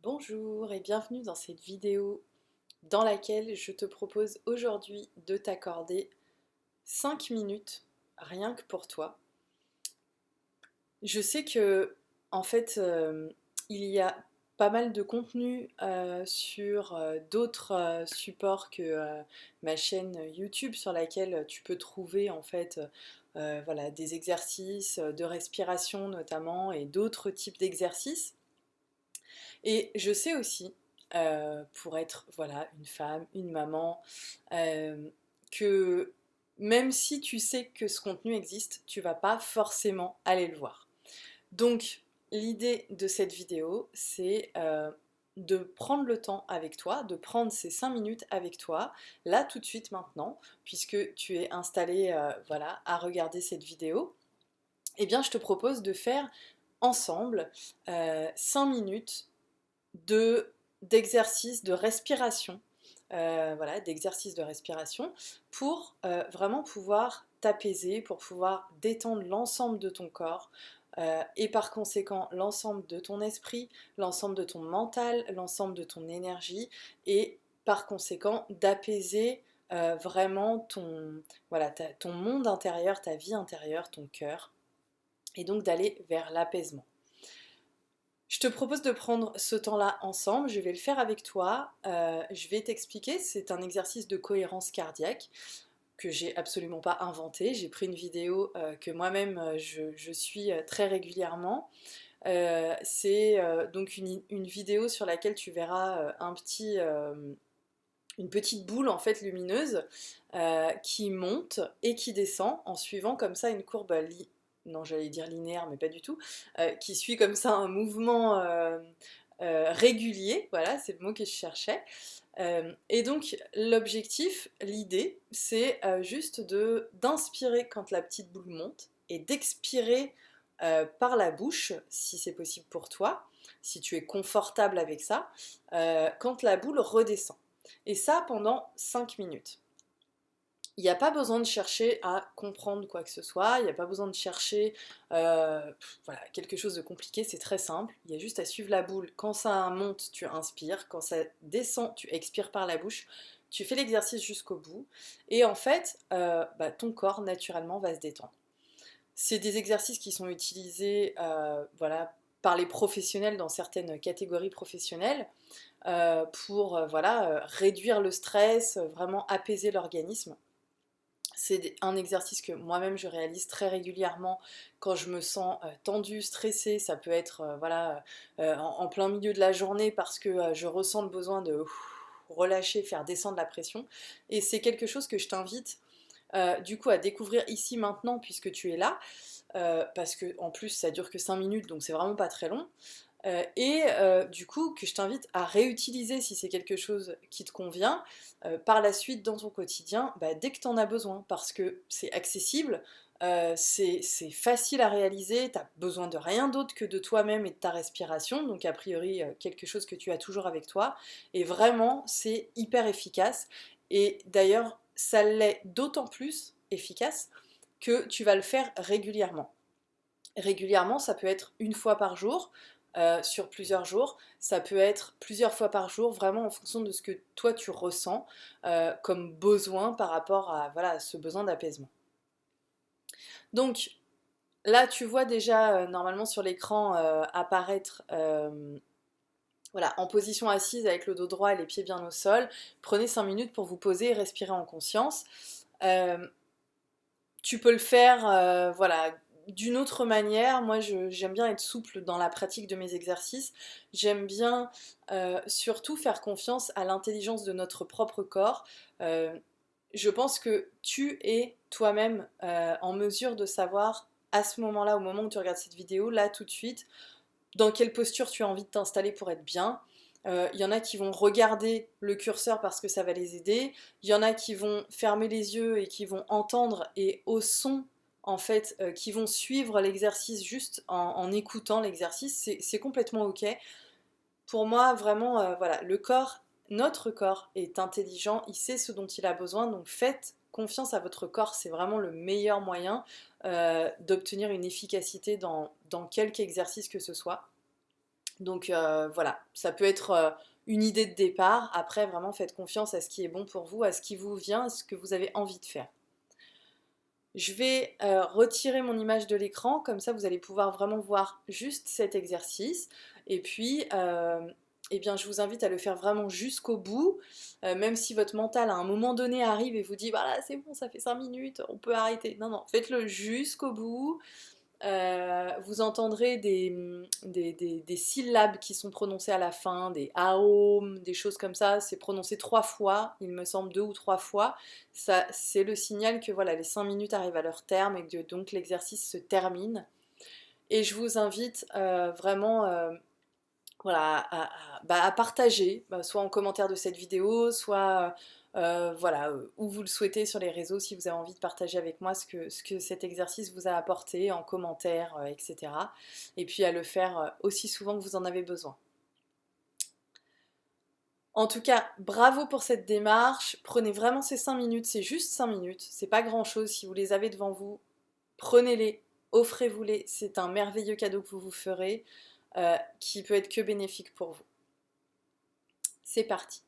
Bonjour et bienvenue dans cette vidéo dans laquelle je te propose aujourd'hui de t'accorder 5 minutes rien que pour toi. Je sais que en fait il y a pas mal de contenu sur d'autres supports que ma chaîne YouTube sur laquelle tu peux trouver en fait voilà, des exercices de respiration notamment et d'autres types d'exercices. Et je sais aussi, pour être voilà, une femme, une maman, que même si tu sais que ce contenu existe, tu vas pas forcément aller le voir. Donc l'idée de cette vidéo, c'est de prendre le temps avec toi, de prendre ces 5 minutes avec toi, là tout de suite maintenant, puisque tu es installé voilà, à regarder cette vidéo. Eh bien je te propose de faire ensemble 5 minutes d'exercices de respiration, voilà, d'exercices de respiration pour vraiment pouvoir t'apaiser, pour pouvoir détendre l'ensemble de ton corps et par conséquent l'ensemble de ton esprit, l'ensemble de ton mental, l'ensemble de ton énergie et par conséquent d'apaiser vraiment ton, voilà, ton monde intérieur, ta vie intérieure, ton cœur et donc d'aller vers l'apaisement. Je te propose de prendre ce temps-là ensemble, je vais le faire avec toi, je vais t'expliquer, c'est un exercice de cohérence cardiaque que j'ai absolument pas inventé, j'ai pris une vidéo que moi-même je suis très régulièrement. C'est donc une vidéo sur laquelle tu verras une petite boule en fait lumineuse qui monte et qui descend en suivant comme ça une courbe non j'allais dire linéaire mais pas du tout, qui suit comme ça un mouvement régulier, voilà c'est le mot que je cherchais. Et donc l'objectif, l'idée, c'est juste d'inspirer quand la petite boule monte et d'expirer par la bouche, si c'est possible pour toi, si tu es confortable avec ça, quand la boule redescend. Et ça pendant 5 minutes. Il n'y a pas besoin de chercher à comprendre quoi que ce soit, il n'y a pas besoin de chercher voilà, quelque chose de compliqué, c'est très simple. Il y a juste à suivre la boule. Quand ça monte, tu inspires, quand ça descend, tu expires par la bouche. Tu fais l'exercice jusqu'au bout et en fait, ton corps naturellement va se détendre. C'est des exercices qui sont utilisés voilà, par les professionnels dans certaines catégories professionnelles pour voilà, réduire le stress, vraiment apaiser l'organisme. C'est un exercice que moi-même je réalise très régulièrement quand je me sens tendue, stressée. Ça peut être voilà, en plein milieu de la journée parce que je ressens le besoin de relâcher, faire descendre la pression. Et c'est quelque chose que je t'invite du coup à découvrir ici maintenant puisque tu es là. Parce que en plus ça dure que 5 minutes donc c'est vraiment pas très long. Du coup, que je t'invite à réutiliser si c'est quelque chose qui te convient par la suite dans ton quotidien, dès que tu en as besoin, parce que c'est accessible, c'est facile à réaliser, tu n'as besoin de rien d'autre que de toi-même et de ta respiration, donc a priori quelque chose que tu as toujours avec toi, et vraiment c'est hyper efficace, et d'ailleurs ça l'est d'autant plus efficace que tu vas le faire régulièrement. Régulièrement, ça peut être une fois par jour, sur plusieurs jours, ça peut être plusieurs fois par jour, vraiment en fonction de ce que toi tu ressens comme besoin par rapport à, voilà, à ce besoin d'apaisement. Donc là, tu vois déjà normalement sur l'écran apparaître voilà, en position assise avec le dos droit et les pieds bien au sol. Prenez 5 minutes pour vous poser et respirer en conscience. Euh, Tu peux le faire voilà, d'une autre manière. Moi, j'aime bien être souple dans la pratique de mes exercices. J'aime bien surtout faire confiance à l'intelligence de notre propre corps. Euh, je pense que tu es toi-même en mesure de savoir à ce moment-là, au moment où tu regardes cette vidéo, là tout de suite, dans quelle posture tu as envie de t'installer pour être bien. Il y en a qui vont regarder le curseur parce que ça va les aider. Il y en a qui vont fermer les yeux et qui vont entendre et au son en fait qui vont suivre l'exercice juste en écoutant l'exercice. C'est complètement ok. Pour moi vraiment voilà, le corps, notre corps est intelligent, il sait ce dont il a besoin, donc faites confiance à votre corps, c'est vraiment le meilleur moyen d'obtenir une efficacité dans quelque exercice que ce soit. Donc voilà, ça peut être une idée de départ. Après, vraiment, faites confiance à ce qui est bon pour vous, à ce qui vous vient, à ce que vous avez envie de faire. Je vais retirer mon image de l'écran, comme ça vous allez pouvoir vraiment voir juste cet exercice. Et puis, eh bien, je vous invite à le faire vraiment jusqu'au bout, même si votre mental à un moment donné arrive et vous dit voilà, c'est bon, ça fait 5 minutes, on peut arrêter. Non, non, faites-le jusqu'au bout. Vous entendrez des syllabes qui sont prononcées à la fin, des aum, des choses comme ça. C'est prononcé 3 fois, il me semble 2 ou 3 fois. Ça, c'est le signal que voilà, les 5 minutes arrivent à leur terme et que donc l'exercice se termine. Et je vous invite vraiment voilà, à partager, soit en commentaire de cette vidéo, soit voilà, où vous le souhaitez sur les réseaux, si vous avez envie de partager avec moi ce que cet exercice vous a apporté en commentaire, etc. Et puis à le faire aussi souvent que vous en avez besoin. En tout cas, bravo pour cette démarche. Prenez vraiment ces 5 minutes, c'est juste 5 minutes, c'est pas grand chose. Si vous les avez devant vous, prenez-les, offrez-vous-les. C'est un merveilleux cadeau que vous vous ferez, qui peut être que bénéfique pour vous. C'est parti.